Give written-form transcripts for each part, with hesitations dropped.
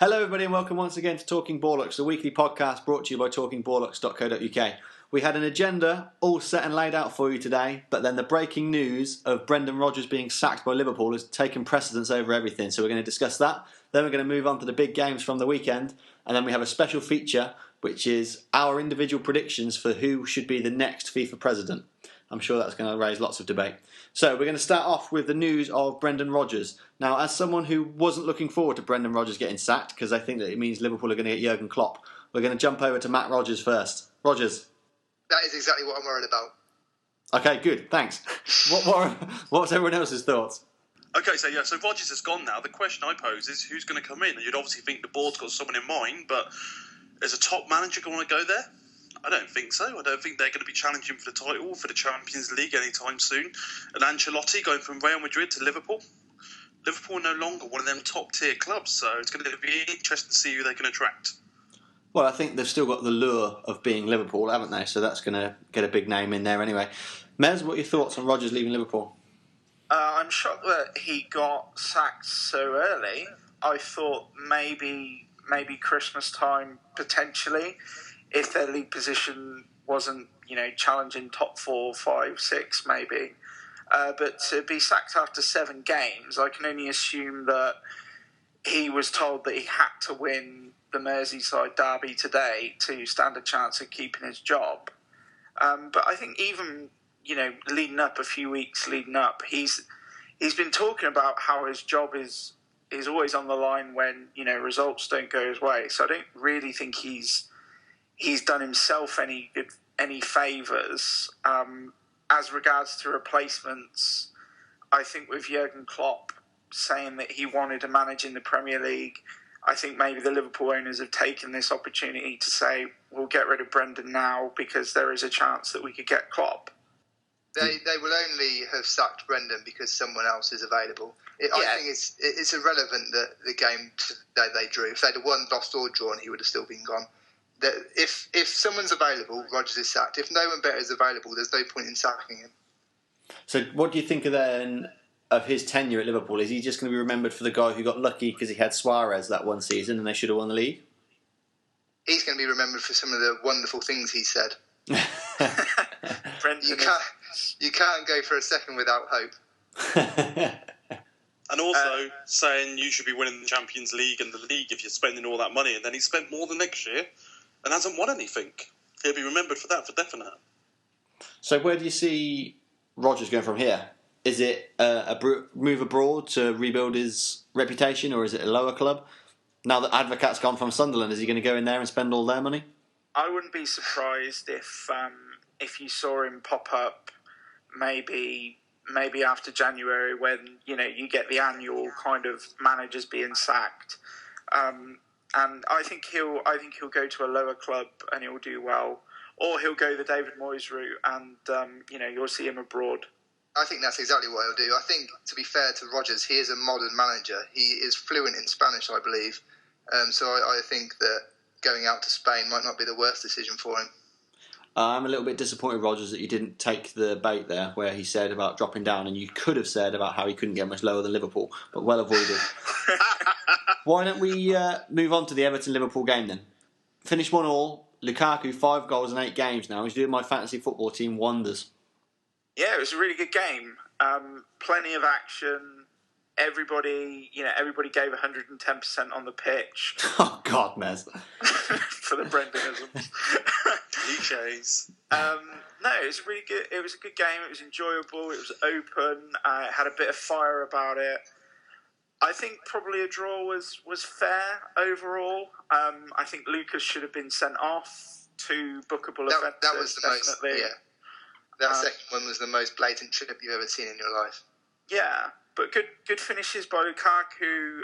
Hello everybody and welcome once again to Talking Ballocks, the weekly podcast brought to you by talkingballocks.co.uk. We had an agenda all set and laid out for you today, but then the breaking news of Brendan Rodgers being sacked by Liverpool has taken precedence over everything, so we're going to discuss that. Then we're going to move on to the big games from the weekend, and then we have a special feature which is our individual predictions for who should be the next FIFA president. I'm sure that's going to raise lots of debate. So we're going to start off with the news of Brendan Rodgers. Now, as someone who wasn't looking forward to Brendan Rodgers getting sacked, because I think that it means Liverpool are going to get Jurgen Klopp, we're going to jump over to Matt Rodgers first. Rodgers. That is exactly what I'm worried about. Okay, good, thanks. What's everyone else's thoughts? Okay, so Rodgers has gone now. The question I pose is who's going to come in? And you'd obviously think the board's got someone in mind, but is a top manager going to go there? I don't think so. I don't think they're going to be challenging for the title, for the Champions League anytime soon. And Ancelotti going from Real Madrid to Liverpool. Liverpool are no longer one of them top-tier clubs, so it's going to be interesting to see who they can attract. Well, I think they've still got the lure of being Liverpool, haven't they? So that's going to get a big name in there anyway. Mez, what are your thoughts on Rodgers leaving Liverpool? I'm shocked that he got sacked so early. I thought maybe Christmas time, potentially, if their league position wasn't, challenging top 4, 5, 6, maybe. But to be sacked after 7 games, I can only assume that he was told that he had to win the Merseyside derby today to stand a chance of keeping his job. But I think even, leading up, a few weeks leading up, he's been talking about how his job is always on the line when, results don't go his way. So I don't really think he's done himself any favours. As regards to replacements, I think with Jurgen Klopp saying that he wanted to manage in the Premier League, I think maybe the Liverpool owners have taken this opportunity to say, we'll get rid of Brendan now because there is a chance that we could get Klopp. They will only have sacked Brendan because someone else is available. I think it's irrelevant that the game that they drew. If they'd have won, lost or drawn, he would have still been gone. If someone's available, Rodgers is sacked. If no one better is available, there's no point in sacking him. So what do you think of his tenure at Liverpool? Is he just going to be remembered for the guy who got lucky because he had Suarez that one season and they should have won the league? He's going to be remembered for some of the wonderful things he said. You can't go for a second without hope. And also saying you should be winning the Champions League and the league if you're spending all that money, and then he spent more than next year and hasn't won anything. He'll be remembered for that for definite. So where do you see Rodgers going from here? Is it a move abroad to rebuild his reputation, or is it a lower club? Now that Advocat's gone from Sunderland, is he going to go in there and spend all their money? I wouldn't be surprised if you saw him pop up maybe after January when you get the annual kind of managers being sacked, and I think he'll go to a lower club and he'll do well, or he'll go the David Moyes route and you'll see him abroad. I think that's exactly what he'll do. I think, to be fair to Rodgers, he is a modern manager. He is fluent in Spanish, I believe. So I think that going out to Spain might not be the worst decision for him. I'm a little bit disappointed, Rodgers, that you didn't take the bait there where he said about dropping down, and you could have said about how he couldn't get much lower than Liverpool, but well avoided. Why don't we move on to the Everton-Liverpool game then? Finished 1-1. Lukaku, 5 goals in 8 games now. He's doing my fantasy football team wonders. Yeah, it was a really good game. Plenty of action. Everybody gave 110% on the pitch. Oh God, Mez. For the Brendanisms. Cliches. No, it was really good. It was a good game. It was enjoyable. It was open. It had a bit of fire about it. I think probably a draw was fair overall. I think Lucas should have been sent off. 2 bookable offences. That was the definitely. most. Yeah. That second one was the most blatant trip you've ever seen in your life. Yeah, but good finishes by Lukaku.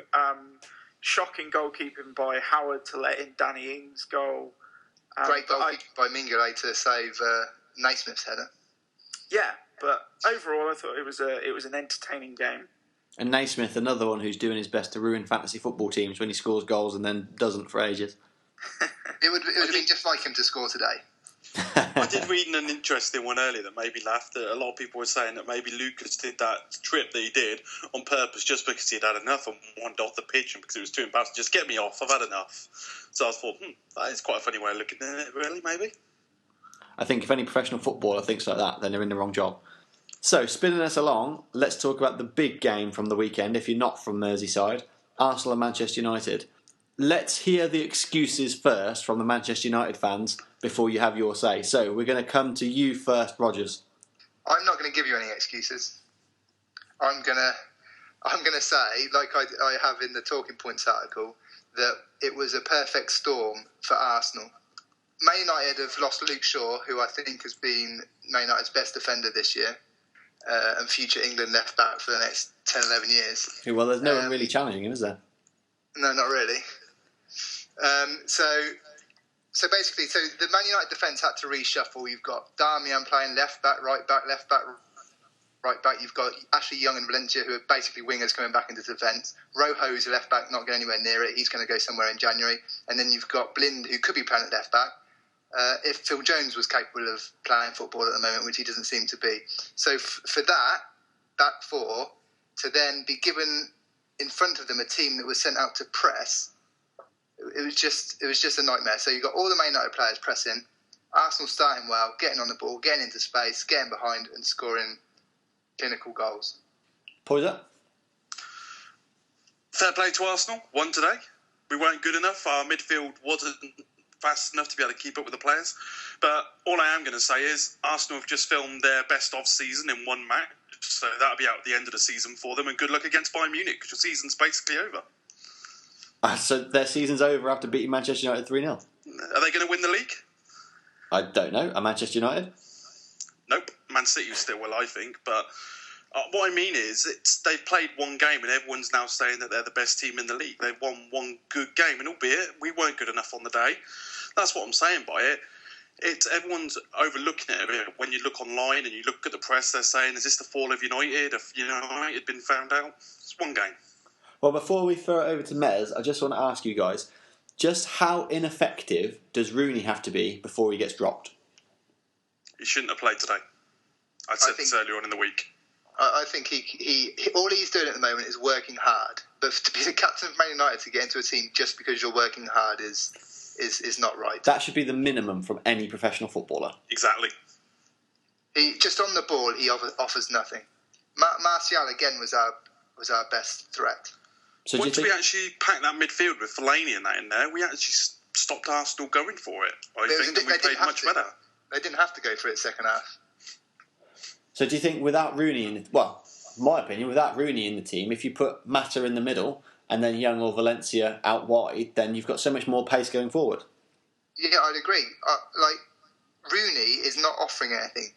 Shocking goalkeeping by Howard to let in Danny Ings' goal. Great goalkeeping by Mingele to save Naismith's header. Yeah, but overall I thought it was an entertaining game. And Naismith, another one who's doing his best to ruin fantasy football teams when he scores goals and then doesn't for ages. It would have been just like him to score today. I did read an interesting one earlier that made me laugh. That a lot of people were saying that maybe Lucas did that trip that he did on purpose just because he'd had enough and wanted off the pitch and because it was too embarrassing. Just get me off. I've had enough. So I thought, that is quite a funny way of looking at it, really, maybe. I think if any professional footballer thinks like that, then they're in the wrong job. So, spinning us along, let's talk about the big game from the weekend. If you're not from Merseyside, Arsenal and Manchester United. Let's hear the excuses first from the Manchester United fans before you have your say. So, we're going to come to you first, Rogers. I'm not going to give you any excuses. I'm going to say, like I have in the Talking Points article, that it was a perfect storm for Arsenal. Man United have lost Luke Shaw, who I think has been Man United's best defender this year, and future England left back for the next 10, 11 years. Well, there's no one really challenging him, is there? No, not really. So basically, the Man United defence had to reshuffle. You've got Darmian playing left back, right back, right back. You've got Ashley Young and Valencia, who are basically wingers coming back into defence. Rojo is a left back, not going anywhere near it. He's going to go somewhere in January. And then you've got Blind, who could be playing at left back. If Phil Jones was capable of playing football at the moment, which he doesn't seem to be. So for that back four, to then be given in front of them a team that was sent out to press, it was just a nightmare. So you've got all the Man United players pressing, Arsenal starting well, getting on the ball, getting into space, getting behind and scoring clinical goals. Poyser? Fair play to Arsenal. Won today. We weren't good enough. Our midfield wasn't fast enough to be able to keep up with the players. But all I am going to say is Arsenal have just filmed their best of season in one match. So that'll be out at the end of the season for them. And good luck against Bayern Munich because your season's basically over. So their season's over after beating Manchester United 3-0? Are they going to win the league? I don't know. Are Manchester United? Nope. Man City still will, I think. But what I mean is they've played one game and everyone's now saying that they're the best team in the league. They've won one good game, and albeit we weren't good enough on the day. That's what I'm saying by it. Everyone's overlooking it. When you look online and you look at the press, they're saying, is this the fall of United? Have United been found out? It's one game. Well, before we throw it over to Mez, I just want to ask you guys, just how ineffective does Rooney have to be before he gets dropped? He shouldn't have played today. I said this earlier on in the week. I think he all he's doing at the moment is working hard. But to be the captain of Man United to get into a team just because you're working hard is not right. That should be the minimum from any professional footballer. Exactly. He just on the ball, he offers nothing. Martial again was our best threat. So once we actually packed that midfield with Fellaini and that in there, we actually stopped Arsenal going for it. I think we played much better. They didn't have to go for it second half. So do you think without Rooney in my opinion, without Rooney in the team, if you put Mata in the middle and then Young or Valencia out wide, then you've got so much more pace going forward? Yeah, I'd agree. Rooney is not offering anything.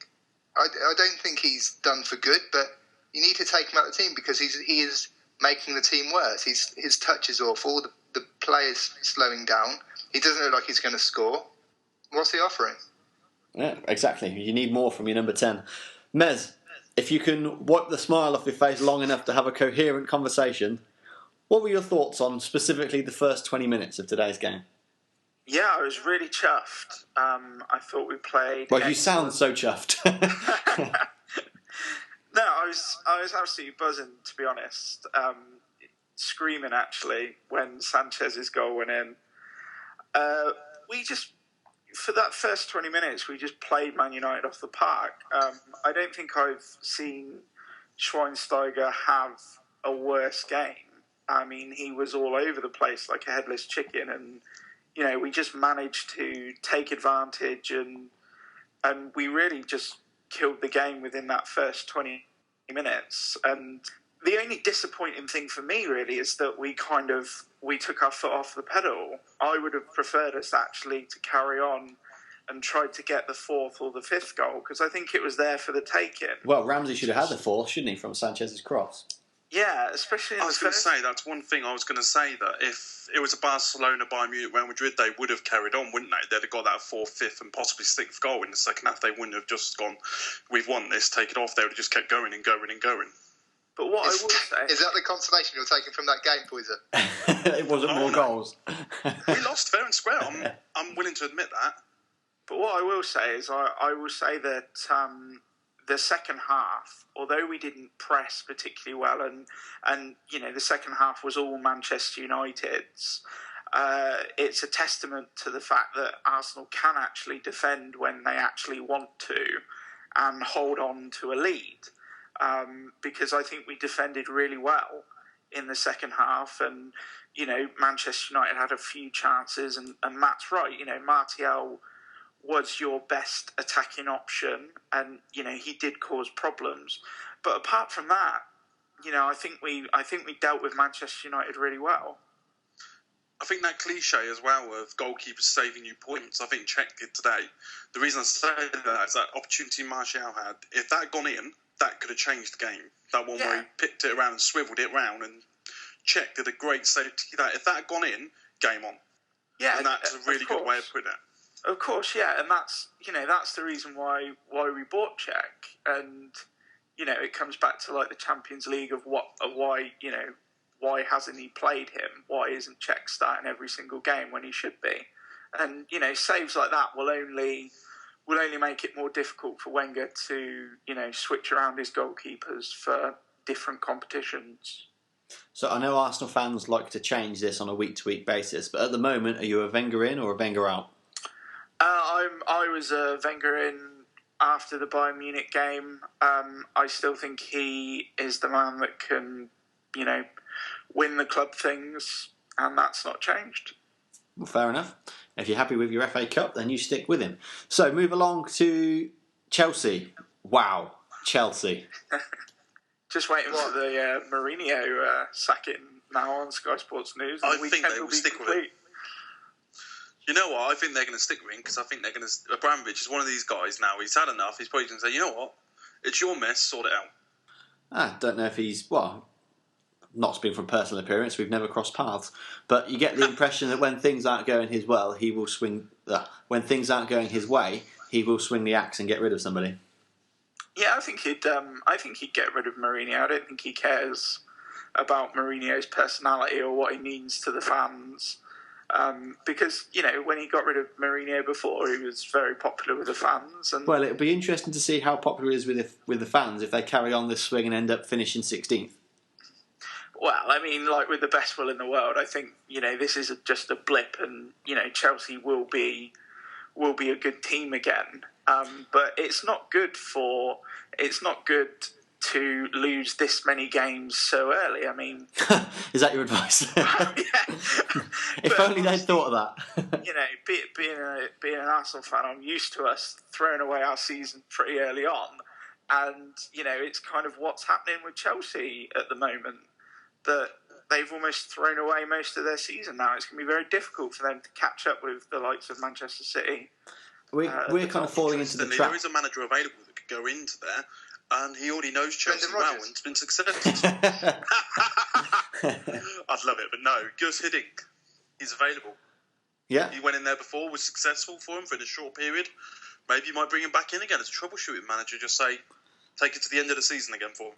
I don't think he's done for good, but you need to take him out of the team because he is making the team worse. His touch is awful. The player's slowing down. He doesn't look like he's going to score. What's he offering? Yeah, exactly. You need more from your number 10. Mez, if you can wipe the smile off your face long enough to have a coherent conversation, what were your thoughts on specifically the first 20 minutes of today's game? Yeah, I was really chuffed. I thought we played... Well, you sound so chuffed. No, I was absolutely buzzing, to be honest. Screaming, actually, when Sanchez's goal went in. For that first 20 minutes, we just played Man United off the park. I don't think I've seen Schweinsteiger have a worse game. I mean, he was all over the place like a headless chicken, and we just managed to take advantage, and we really just killed the game within that first 20 minutes. And the only disappointing thing for me really is that we took our foot off the pedal. I would have preferred us actually to carry on and tried to get the fourth or the fifth goal, because I think it was there for the taking. Well, Ramsey should have had the fourth, shouldn't he, from Sanchez's cross? Yeah, especially in I was going to say, that's one thing I was going to say, that if it was a Barcelona, Bayern Munich, Real Madrid, they would have carried on, wouldn't they? They'd have got that fourth, fifth and possibly sixth goal in the second half. They wouldn't have just gone, we've won this, take it off. They would have just kept going and going and going. But what I will say... Is that the consolation you're taking from that game, Poyser? It wasn't more goals. We lost fair and square. I'm willing to admit that. But what I will say is, I will say that the second half, although we didn't press particularly well, and the second half was all Manchester United's, it's a testament to the fact that Arsenal can actually defend when they actually want to and hold on to a lead. Because I think we defended really well in the second half, and Manchester United had a few chances, and Matt's right. Martial was your best attacking option, and he did cause problems. But apart from that, I think we dealt with Manchester United really well. I think that cliche as well of goalkeepers saving you points, I think Czech did today. The reason I say that is that opportunity Martial had. If that had gone in, that could have changed the game. That one where he picked it around and swiveled it around, and Czech did a great save to that. If that had gone in, game on. Yeah, and that's a really good way of putting it. Of course, yeah, and that's the reason why we bought Czech, and it comes back to like the Champions League of why hasn't he played him? Why isn't Czech starting every single game when he should be? And saves like that will only make it more difficult for Wenger to switch around his goalkeepers for different competitions. So I know Arsenal fans like to change this on a week-to-week basis, but at the moment, are you a Wenger in or a Wenger out? I was a Wenger in after the Bayern Munich game. I still think he is the man that can, win the club things, and that's not changed. Well, fair enough. If you're happy with your FA Cup, then you stick with him. So move along to Chelsea. Wow, Chelsea. Just waiting for the Mourinho sacking now on Sky Sports News. I think they will stick with it. You know what? I think they're going to stick with him because I think they're going to. Abramovich is one of these guys now. He's had enough. He's probably going to say, you know what? It's your mess. Sort it out. I don't know if he's not speaking from personal appearance. We've never crossed paths, but you get the impression that when things aren't going his well, he will swing. When things aren't going his way, he will swing the axe and get rid of somebody. Yeah, I think he'd get rid of Mourinho. I don't think he cares about Mourinho's personality or what he means to the fans. Because, when he got rid of Mourinho before, he was very popular with the fans. And well, it'll be interesting to see how popular he is with the fans if they carry on this swing and end up finishing 16th. Well, I mean, like with the best will in the world, I think, this is just a blip, and, Chelsea will be a good team again. But it's not good to lose this many games so early. I mean, is that your advice? Yeah. If only they'd thought of that. Being an Arsenal fan, I'm used to us throwing away our season pretty early on, and it's kind of what's happening with Chelsea at the moment, that they've almost thrown away most of their season now. It's going to be very difficult for them to catch up with the likes of Manchester City. We're kind of falling into the trap. There is a manager available that could go into there, and he already knows Chelsea well and has been successful. I'd love it, but no. Gus Hiddink, he's available. Yeah. He went in there before, was successful for him for a short period. Maybe you might bring him back in again as a troubleshooting manager. Just say, take it to the end of the season again for him.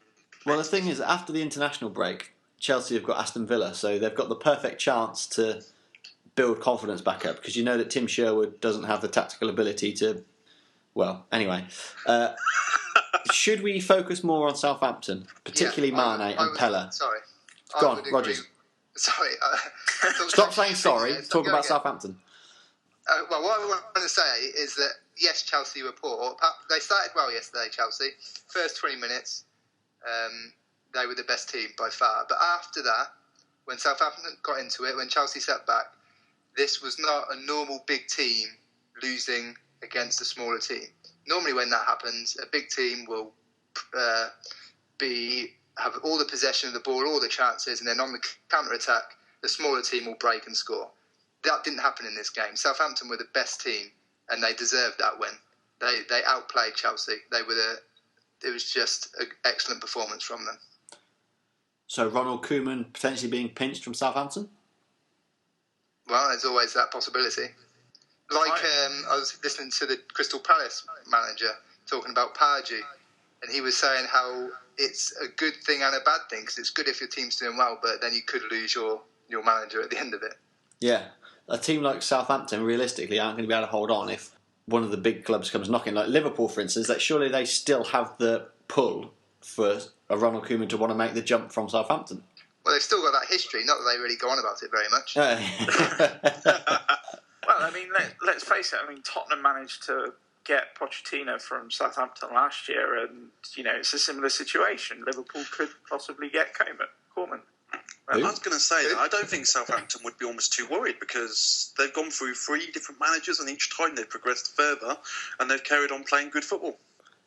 Well, the thing is, after the international break, Chelsea have got Aston Villa, so they've got the perfect chance to build confidence back up, because that Tim Sherwood doesn't have the tactical ability to. Well, anyway, should we focus more on Southampton, particularly Mane and Pella? Sorry, go on, Rogers. Sorry, stop saying sorry. Talk about Southampton. Well, what I want to say is that yes, Chelsea were poor. They started well yesterday. Chelsea, first 20 minutes, they were the best team by far. But after that, when Southampton got into it, when Chelsea sat back, this was not a normal big team losing against a smaller team. Normally when that happens, a big team will have all the possession of the ball, all the chances, and then on the counter-attack, the smaller team will break and score. That didn't happen in this game. Southampton were the best team, and they deserved that win. They outplayed Chelsea. It was just an excellent performance from them. So Ronald Koeman potentially being pinched from Southampton? Well, there's always that possibility. I was listening to the Crystal Palace manager talking about Pardew, and he was saying how it's a good thing and a bad thing, because it's good if your team's doing well, but then you could lose your manager at the end of it. Yeah. A team like Southampton, realistically, aren't going to be able to hold on if one of the big clubs comes knocking, like Liverpool, for instance, that surely they still have the pull for a Ronald Koeman to want to make the jump from Southampton. Well, they've still got that history. Not that they really go on about it very much. Well, I mean, let's face it. I mean, Tottenham managed to get Pochettino from Southampton last year, and it's a similar situation. Liverpool could possibly get Koeman. I was going to say that I don't think Southampton would be almost too worried because they've gone through 3 different managers and each time they've progressed further and they've carried on playing good football.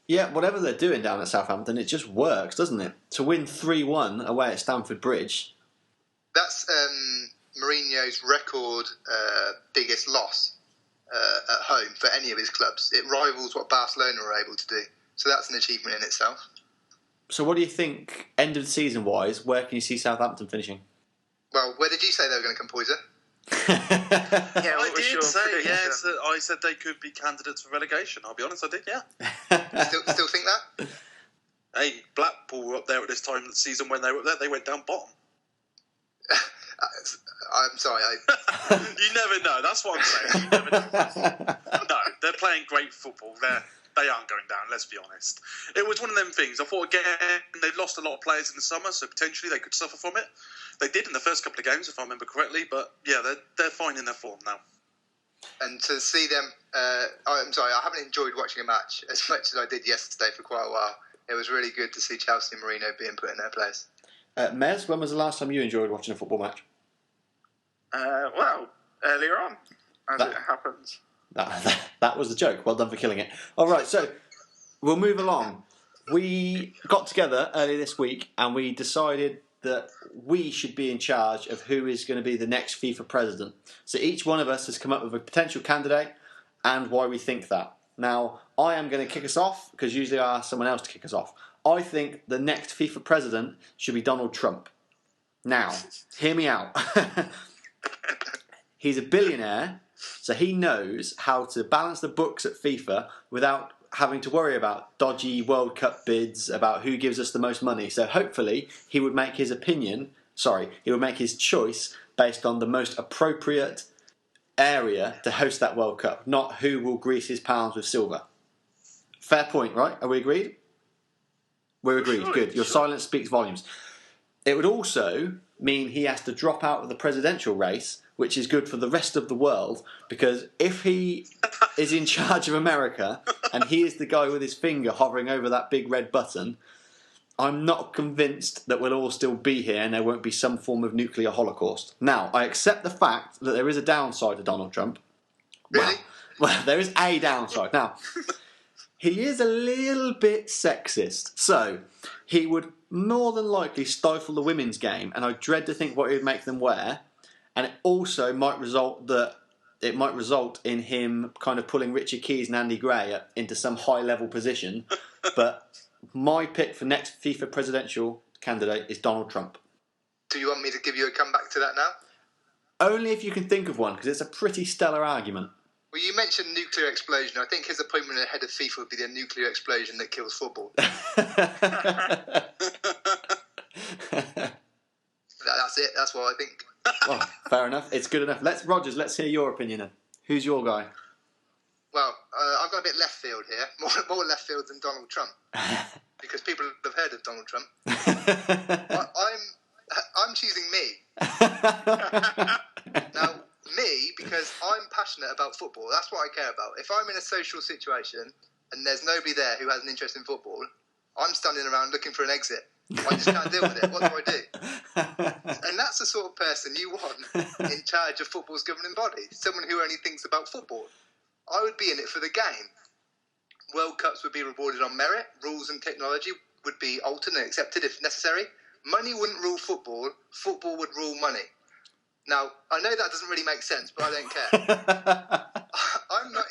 Yeah, whatever they're doing down at Southampton, it just works, doesn't it? To win 3-1 away at Stamford Bridge. That's Mourinho's record biggest loss at home for any of his clubs. It rivals what Barcelona were able to do. So that's an achievement in itself. So what do you think, end of the season wise, where can you see Southampton finishing? Well, where did you say they were going to come, Poyser? I did say, I said they could be candidates for relegation. I'll be honest, I did, yeah. Still think that? Hey, Blackpool were up there at this time of the season when they were up there. They went down bottom. I'm sorry. You never know. That's what I'm saying. You never know. No, they're playing great football. They aren't going down, let's be honest. It was one of them things. I thought, again, they've lost a lot of players in the summer, so potentially they could suffer from it. They did in the first couple of games, if I remember correctly, but yeah, they're fine in their form now. And to see them, I'm sorry, I haven't enjoyed watching a match as much as I did yesterday for quite a while. It was really good to see Chelsea and Mourinho being put in their place. Mez, when was the last time you enjoyed watching a football match? Well, earlier on, as it happens. That was the joke. Well done for killing it. All right, so we'll move along. We got together earlier this week and we decided that we should be in charge of who is going to be the next FIFA president. So each one of us has come up with a potential candidate and why we think that. Now, I am going to kick us off because usually I ask someone else to kick us off. I think the next FIFA president should be Donald Trump. Now, hear me out. He's a billionaire, so he knows how to balance the books at FIFA without having to worry about dodgy World Cup bids, about who gives us the most money. So hopefully he would make his choice based on the most appropriate area to host that World Cup, not who will grease his palms with silver. Fair point, right? Are we agreed? We're agreed. Sure, Good. Your silence speaks volumes. It would also mean he has to drop out of the presidential race, which is good for the rest of the world, because if he is in charge of America and he is the guy with his finger hovering over that big red button, I'm not convinced that we'll all still be here and there won't be some form of nuclear holocaust. Now, I accept the fact that there is a downside to Donald Trump. Really? Well, there is a downside. Now, he is a little bit sexist, so he would more than likely stifle the women's game, and I dread to think what he would make them wear. And it also might result in him kind of pulling Richard Keys and Andy Gray into some high-level position. But my pick for next FIFA presidential candidate is Donald Trump. Do you want me to give you a comeback to that now? Only if you can think of one, because it's a pretty stellar argument. Well, you mentioned nuclear explosion. I think his appointment ahead of FIFA would be the nuclear explosion that kills football. That's it. That's what I think. Well, fair enough. It's good enough. Rogers, let's hear your opinion then. Who's your guy? Well, I've got a bit left field here. More left field than Donald Trump. Because people have heard of Donald Trump. I'm choosing me. Now, me, because I'm passionate about football. That's what I care about. If I'm in a social situation and there's nobody there who has an interest in football, I'm standing around looking for an exit. I just can't deal with it. What do I do? And that's the sort of person you want in charge of football's governing body. Someone who only thinks about football. I would be in it for the game. World Cups would be rewarded on merit. Rules and technology would be altered and accepted if necessary. Money wouldn't rule football. Football would rule money. Now, I know that doesn't really make sense, but I don't care. I'm not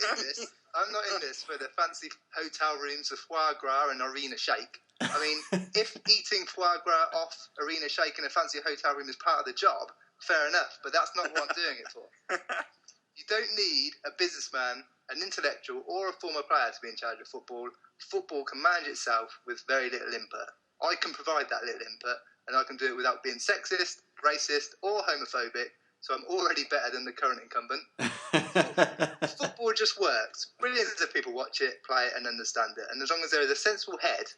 in this for the fancy hotel rooms of foie gras and arena shake. I mean, if eating foie gras off arena shake in a fancy hotel room is part of the job, fair enough, but that's not what I'm doing it for. You don't need a businessman, an intellectual, or a former player to be in charge of football. Football can manage itself with very little input. I can provide that little input, and I can do it without being sexist, racist, or homophobic, so I'm already better than the current incumbent. Football just works. Millions of people watch it, play it, and understand it. And as long as there is a sensible head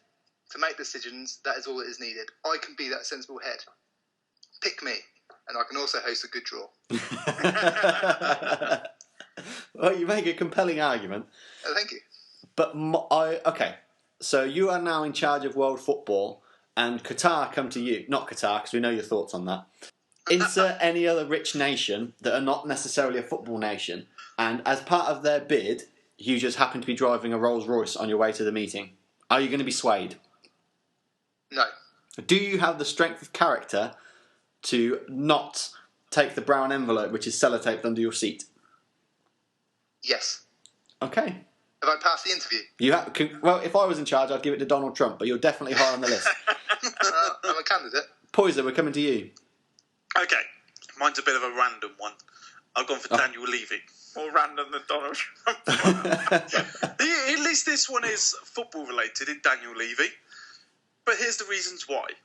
to make decisions, that is all that is needed. I can be that sensible head. Pick me, and I can also host a good draw. Well, you make a compelling argument. Oh, thank you. But okay, so you are now in charge of world football, and Qatar come to you. Not Qatar, because we know your thoughts on that. Insert any other rich nation that are not necessarily a football nation, and as part of their bid, you just happen to be driving a Rolls Royce on your way to the meeting. Are you going to be swayed? No. Do you have the strength of character to not take the brown envelope which is sellotaped under your seat? Yes. Okay. Have I passed the interview? Well, if I was in charge, I'd give it to Donald Trump, but you're definitely high on the list. I'm a candidate. Poyser, we're coming to you. Okay, mine's a bit of a random one. I've gone for Daniel Levy. More random than Donald Trump. At least this one is football related in Daniel Levy. But here's the reasons why.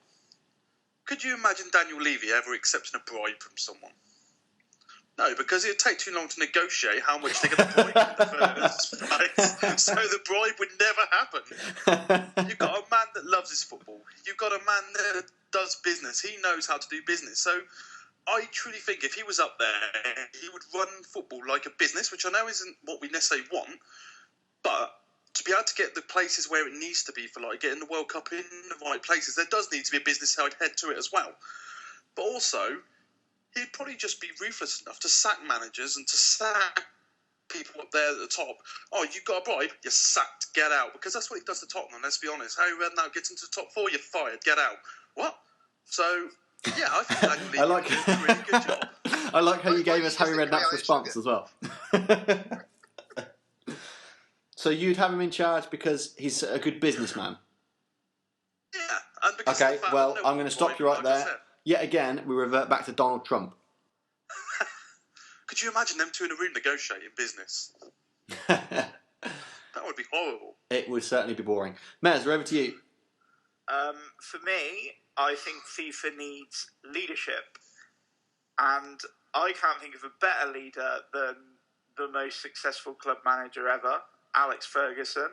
Could you imagine Daniel Levy ever accepting a bribe from someone? No, because it would take too long to negotiate how much they're going to bribe in the first place. So the bribe would never happen. You've got a man that loves his football. You've got a man that does business. He knows how to do business. So I truly think if he was up there, he would run football like a business, which I know isn't what we necessarily want. But to be able to get the places where it needs to be for like getting the World Cup in the right places, there does need to be a business side head to it as well. But also, he'd probably just be ruthless enough to sack managers and to sack people up there at the top. Oh, you got a bribe? You're sacked. Get out. Because that's what he does to Tottenham, let's be honest. Harry Redknapp gets into the top four, you're fired. Get out. What? So, yeah, I think Daniel Levy did a really good job. I like how you gave us Harry Redknapp's response as well. So you'd have him in charge because he's a good businessman? Yeah. And because Okay, well, I'm going to stop you right there. Yet again, we revert back to Donald Trump. Could you imagine them two in a room negotiating business? That would be horrible. It would certainly be boring. Mez, we're over to you. For me, I think FIFA needs leadership. And I can't think of a better leader than the most successful club manager ever, Alex Ferguson.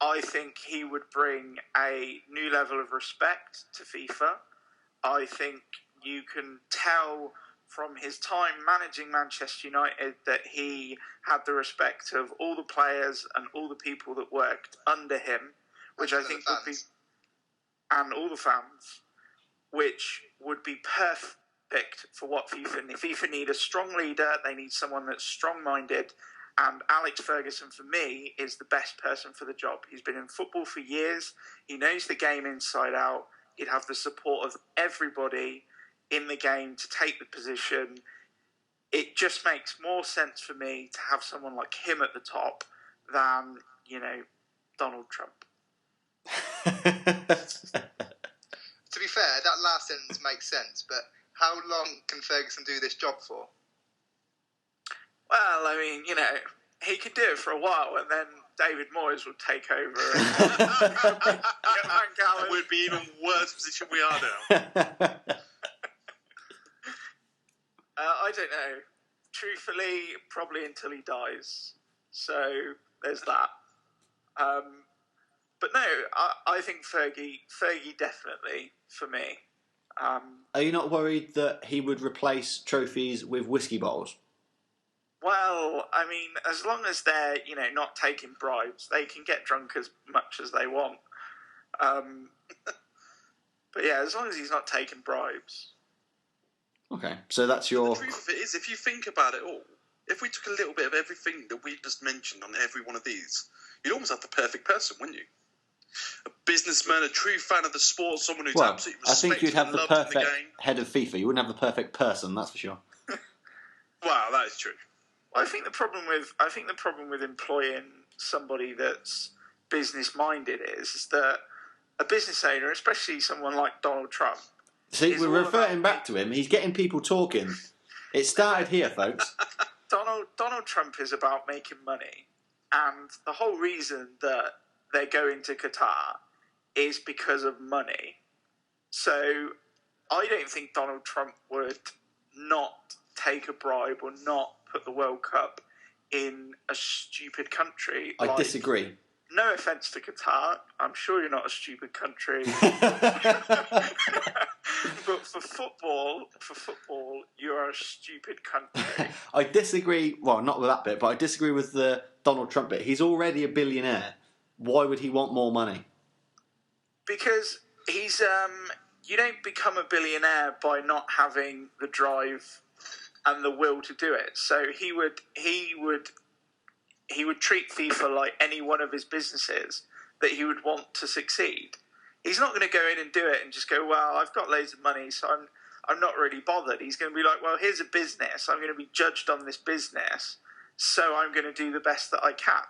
I think he would bring a new level of respect to FIFA. I think you can tell from his time managing Manchester United that he had the respect of all the players and all the people that worked under him, which I think would be, and all the fans, which would be perfect for what FIFA need. FIFA need a strong leader. They need someone that's strong-minded. And Alex Ferguson, for me, is the best person for the job. He's been in football for years. He knows the game inside out. He'd have the support of everybody in the game to take the position. It just makes more sense for me to have someone like him at the top than, Donald Trump. To be fair, that last sentence makes sense, but how long can Ferguson do this job for? Well, I mean, he can do it for a while, and then David Moyes will take over. And We'd be even worse position we are now. I don't know. Truthfully, probably until he dies. So there's that. But no, I think Fergie definitely for me. Are you not worried that he would replace trophies with whiskey bowls? Well, I mean, as long as they're, not taking bribes, they can get drunk as much as they want. But yeah, as long as he's not taking bribes. Okay, so that's your... The truth of it is, if you think about it all, if we took a little bit of everything that we just mentioned on every one of these, you'd almost have the perfect person, wouldn't you? A businessman, a true fan of the sport, someone who's absolutely respected. I think you'd have the perfect the game. head of FIFA. You wouldn't have the perfect person, that's for sure. Wow, that is true. Well, I think the problem with employing somebody that's business minded is that a business owner, especially someone like Donald Trump. See, we're reverting back to him. He's getting people talking. It started here, folks. Donald Trump is about making money, and the whole reason that they're going to Qatar is because of money. So I don't think Donald Trump would not take a bribe or not put the World Cup in a stupid country. I disagree. No offence to Qatar, I'm sure you're not a stupid country. But for football, you are a stupid country. I disagree. Well, not with that bit, but I disagree with the Donald Trump bit. He's already a billionaire. Why would he want more money? Because he's you don't become a billionaire by not having the drive and the will to do it. So he would treat FIFA like any one of his businesses that he would want to succeed. He's not going to go in and do it and just go, well, I've got loads of money, so I'm not really bothered. He's going to be like, well, here's a business. I'm going to be judged on this business, so I'm going to do the best that I can.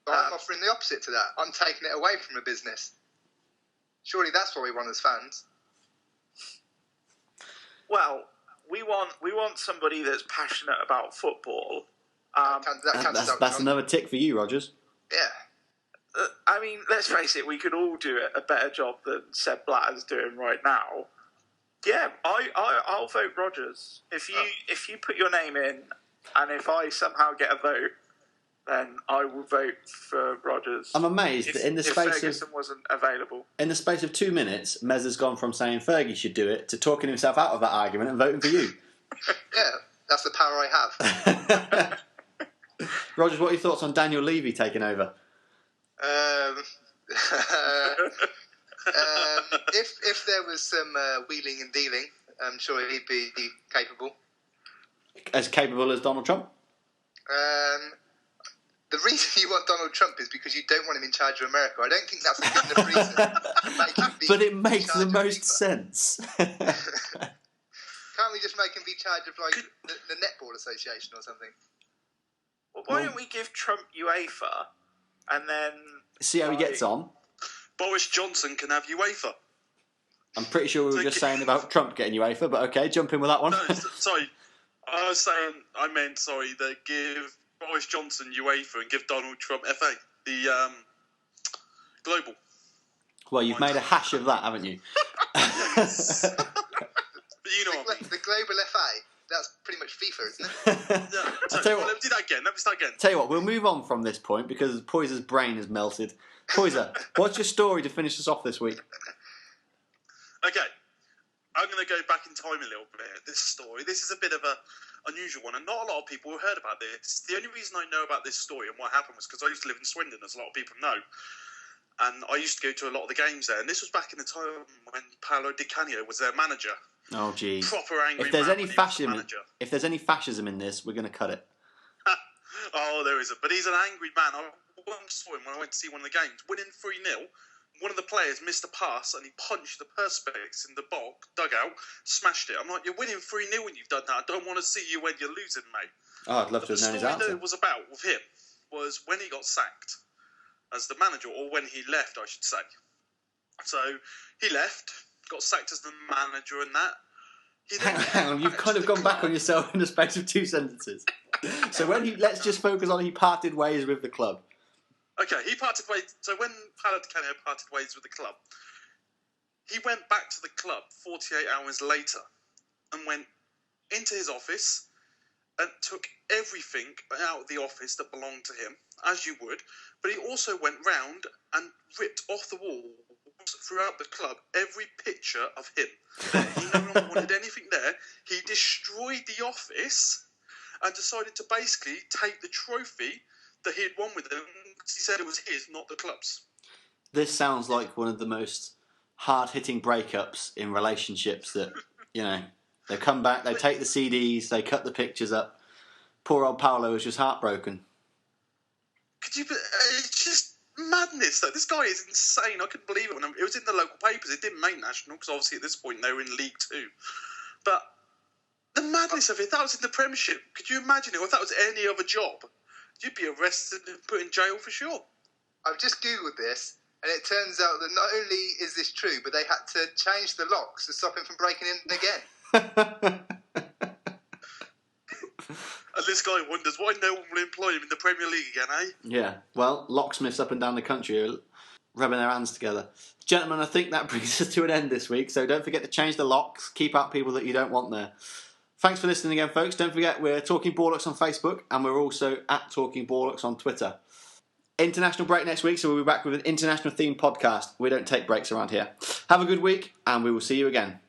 I'm offering the opposite to that. I'm taking it away from a business. Surely that's what we want as fans. Well, we want somebody that's passionate about football. That's another tick for you, Rogers. Yeah. I mean, let's face it, we could all do a better job than Seb Blatter's doing right now. Yeah, I'll vote Rogers. If you put your name in, and if I somehow get a vote, then I will vote for Rogers. I'm amazed that in the space Ferguson wasn't available. In the space of 2 minutes, Mez has gone from saying Fergie should do it to talking himself out of that argument and voting for you. Yeah, that's the power I have. Rogers, what are your thoughts on Daniel Levy taking over? If there was some wheeling and dealing, I'm sure he'd be capable. As capable as Donald Trump? The reason you want Donald Trump is because you don't want him in charge of America. I don't think that's a good enough reason to make him be. But it makes the most sense. Can't we just make him be in charge of like the Netball Association or something? Well, why don't we give Trump UEFA and then see how he gets on? Boris Johnson can have UEFA. I'm pretty sure we were just saying about Trump getting UEFA, but okay, jump in with that one. No, sorry. I meant they give Boris Johnson UEFA and give Donald Trump FA, the global. Well, you've made a hash of that, haven't you? Yes. But you know what I mean. The global FA, that's pretty much FIFA, isn't it? Yeah. I'll tell you what, let me do that again. Let me start again. Tell you what, we'll move on from this point because Poyser's brain has melted. Poyser, what's your story to finish us off this week? Okay. I'm going to go back in time a little bit. This story. This is a bit of a unusual one, and not a lot of people have heard about this. The only reason I know about this story and what happened was because I used to live in Swindon, as a lot of people know. And I used to go to a lot of the games there. And this was back in the time when Paolo Di Canio was their manager. Oh, geez. Proper angry if there's man any when he was the fascism, manager. if there's any fascism in this, we're going to cut it. Oh, there isn't. But he's an angry man. I once saw him when I went to see one of the games, winning 3-0. One of the players missed a pass and he punched the perspex in the dugout, smashed it. I'm like, you're winning 3-0 when you've done that. I don't want to see you when you're losing, mate. Oh, I'd love to have known his answer. The story that it was about with him was when he got sacked as the manager, or when he left, I should say. So he left, got sacked as the manager and that. Hang on, you've kind of gone back on yourself in the space of 2 sentences. So let's just focus on he parted ways with the club. Okay, he parted ways. So when Paolo Di Canio parted ways with the club, he went back to the club 48 hours later and went into his office and took everything out of the office that belonged to him, as you would. But he also went round and ripped off the walls throughout the club every picture of him. He no longer wanted anything there. He destroyed the office and decided to basically take the trophy that he had won with them. He said it was his, not the club's. This sounds like one of the most hard-hitting breakups in relationships that, they come back, they take the CDs, they cut the pictures up. Poor old Paolo was just heartbroken. It's just madness, though. This guy is insane. I couldn't believe it. It was in the local papers. It didn't make national, because obviously at this point they were in League 2. But the madness of it, that was in the Premiership. Could you imagine it? Or if that was any other job, you'd be arrested and put in jail for sure. I've just Googled this, and it turns out that not only is this true, but they had to change the locks to stop him from breaking in again. And this guy wonders why no one will employ him in the Premier League again, eh? Yeah, well, locksmiths up and down the country are rubbing their hands together. Gentlemen, I think that brings us to an end this week, so don't forget to change the locks, keep out people that you don't want there. Thanks for listening again, folks. Don't forget, we're Talking Ballocks on Facebook, and we're also at Talking Ballocks on Twitter. International break next week, so we'll be back with an international themed podcast. We don't take breaks around here. Have a good week, and we will see you again.